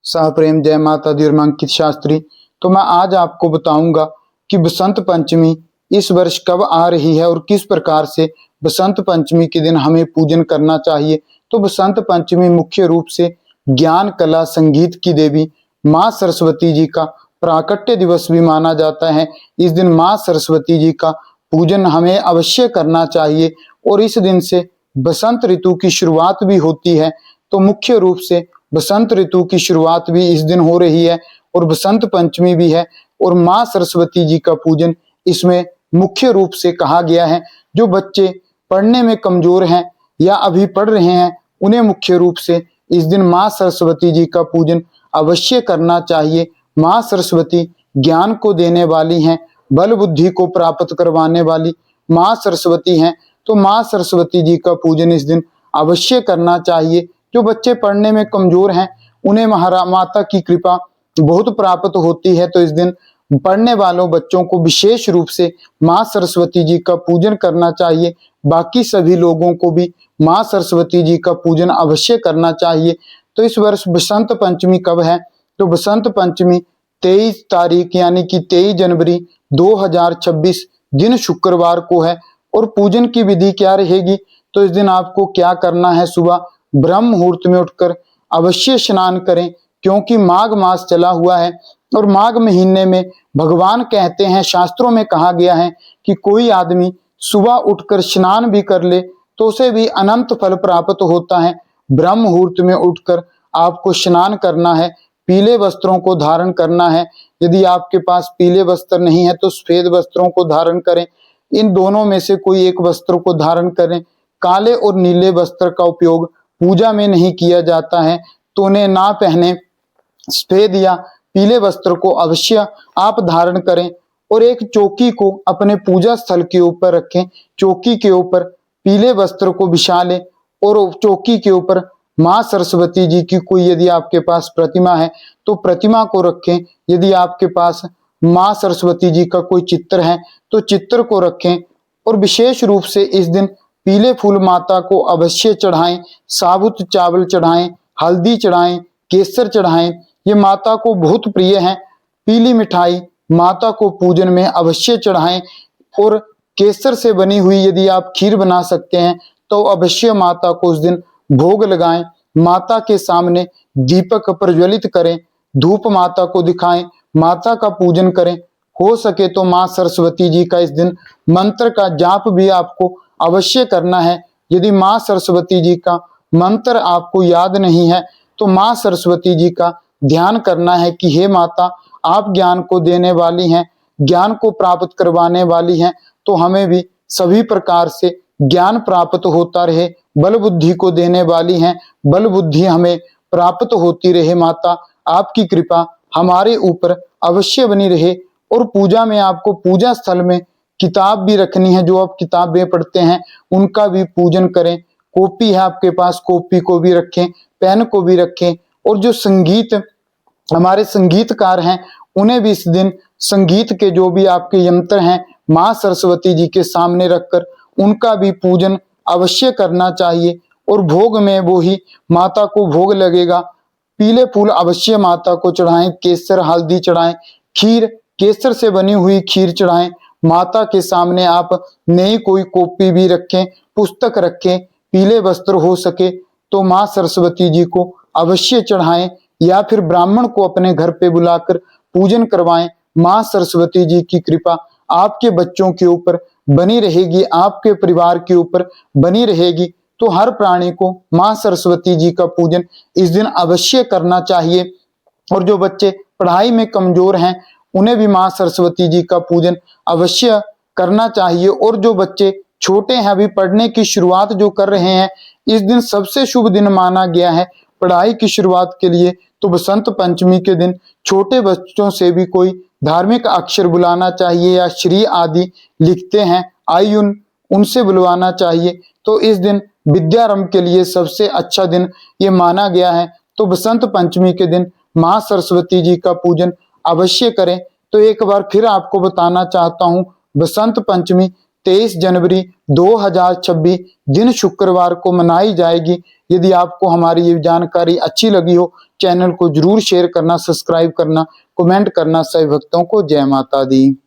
प्रेम जय माता दी और मैं अंकित शास्त्री। तो मैं आज आपको बताऊंगा कि बसंत पंचमी इस वर्ष कब आ रही है और किस प्रकार से बसंत पंचमी के दिन हमें पूजन करना चाहिए। तो बसंत पंचमी मुख्य रूप से ज्ञान कला संगीत की देवी माँ सरस्वती जी का प्राकट्य दिवस भी माना जाता है। इस दिन माँ सरस्वती जी का पूजन हमें अवश्य करना चाहिए और इस दिन से बसंत ऋतु की शुरुआत भी होती है। तो मुख्य रूप से बसंत ऋतु की शुरुआत भी इस दिन हो रही है और बसंत पंचमी भी है और माँ सरस्वती जी का पूजन इसमें मुख्य रूप से कहा गया है। जो बच्चे पढ़ने में कमजोर हैं या अभी पढ़ रहे हैं उन्हें मुख्य रूप से इस दिन माँ सरस्वती जी का पूजन अवश्य करना चाहिए। माँ सरस्वती ज्ञान को देने वाली हैं, बल बुद्धि को प्राप्त करवाने वाली माँ सरस्वती हैं। तो माँ सरस्वती जी का पूजन इस दिन अवश्य करना चाहिए। जो बच्चे पढ़ने में कमजोर हैं उन्हें माता की कृपा बहुत प्राप्त होती है। तो इस दिन पढ़ने वालों बच्चों को विशेष रूप से माँ सरस्वती जी का पूजन करना चाहिए। बाकी सभी लोगों को भी माँ सरस्वती जी का पूजन अवश्य करना चाहिए। तो इस वर्ष बसंत पंचमी कब है? तो बसंत पंचमी 23 तारीख यानी कि 23 जनवरी 2026 दिन शुक्रवार को है। और पूजन की विधि क्या रहेगी? तो इस दिन आपको क्या करना है? सुबह ब्रह्म मुहूर्त में उठकर अवश्य स्नान करें, क्योंकि माघ मास चला हुआ है और माघ महीने में भगवान कहते हैं, शास्त्रों में कहा गया है कि कोई आदमी सुबह उठकर स्नान भी कर ले तो उसे भी अनंत फल प्राप्त होता है। ब्रह्म मुहूर्त में उठकर आपको स्नान करना है, पीले वस्त्रों को धारण करना है। यदि आपके पास पीले वस्त्र नहीं है तो सफेद वस्त्रों को धारण करें। इन दोनों में से कोई एक वस्त्र को धारण करें। काले और नीले वस्त्र का उपयोग पूजा में नहीं किया जाता है, तो उन्हें ना पहने। सफेद या पीले वस्त्र को अवश्य आप धारण करें और एक चौकी को अपने पूजा स्थल के ऊपर रखें। चौकी के ऊपर पीले वस्त्र को बिछा लें और चौकी के ऊपर माँ सरस्वती जी की कोई यदि आपके पास प्रतिमा है तो प्रतिमा को रखें। यदि आपके पास माँ सरस्वती जी का कोई चित्र है तो चित्र को रखें और विशेष रूप से इस दिन पीले फूल माता को अवश्य चढ़ाएं, साबुत चावल चढ़ाएं, हल्दी चढ़ाएं, केसर चढ़ाएं। ये माता को बहुत प्रिय है। पीली मिठाई माता को पूजन में अवश्य चढ़ाएं और केसर से बनी हुई यदि आप खीर बना सकते हैं तो अवश्य माता को उस दिन भोग लगाएं। माता के सामने दीपक प्रज्वलित करें, धूप माता को दिखाएं, माता का पूजन करें। हो सके तो माँ सरस्वती जी का इस दिन मंत्र का जाप भी आपको अवश्य करना है। यदि माँ सरस्वती जी का मंत्र आपको याद नहीं है तो माँ सरस्वती जी का ध्यान करना है कि हे माता, आप ज्ञान को देने वाली हैं, ज्ञान को प्राप्त करवाने वाली हैं, तो हमें भी सभी प्रकार से ज्ञान प्राप्त होता रहे। बल बुद्धि को देने वाली हैं, बल बुद्धि हमें प्राप्त होती रहे। माता आपकी कृपा हमारे ऊपर अवश्य बनी रहे। और पूजा में आपको पूजा स्थल में किताब भी रखनी है। जो आप किताबें पढ़ते हैं उनका भी पूजन करें। कॉपी है आपके पास, कॉपी को भी रखें, पेन को भी रखें। और जो संगीत हमारे संगीतकार हैं उन्हें भी इस दिन संगीत के जो भी आपके यंत्र हैं माँ सरस्वती जी के सामने रखकर उनका भी पूजन अवश्य करना चाहिए। और भोग में वो ही माता को भोग लगेगा। पीले फूल अवश्य माता को चढ़ाएं, केसर हल्दी चढ़ाएं, खीर केसर से बनी हुई खीर चढ़ाएं। माता के सामने आप नई कोई कॉपी भी रखें, पुस्तक रखें। पीले वस्त्र हो सके तो माँ सरस्वती जी को अवश्य चढ़ाएं या फिर ब्राह्मण को अपने घर पे बुलाकर पूजन करवाएं। माँ सरस्वती जी की कृपा आपके बच्चों के ऊपर बनी रहेगी, आपके परिवार के ऊपर बनी रहेगी। तो हर प्राणी को माँ सरस्वती जी का पूजन इस दिन अवश्य करना चाहिए। और जो बच्चे पढ़ाई में कमजोर हैं उन्हें भी माँ सरस्वती जी का पूजन अवश्य करना चाहिए। और जो बच्चे छोटे हैं, अभी पढ़ने की शुरुआत जो कर रहे हैं, इस दिन सबसे शुभ दिन माना गया है पढ़ाई की शुरुआत के लिए। तो बसंत पंचमी के दिन छोटे बच्चों से भी कोई धार्मिक अक्षर बुलाना चाहिए या श्री आदि लिखते हैं आयुन, उनसे बुलवाना चाहिए। तो इस दिन विद्यारंभ के लिए सबसे अच्छा दिन ये माना गया है। तो बसंत पंचमी के दिन माँ सरस्वती जी का पूजन अवश्य करें। तो एक बार फिर आपको बताना चाहता हूँ, बसंत पंचमी 23 जनवरी 2026 दिन शुक्रवार को मनाई जाएगी। यदि आपको हमारी ये जानकारी अच्छी लगी हो चैनल को जरूर शेयर करना, सब्सक्राइब करना, कमेंट करना। सभी भक्तों को जय माता दी।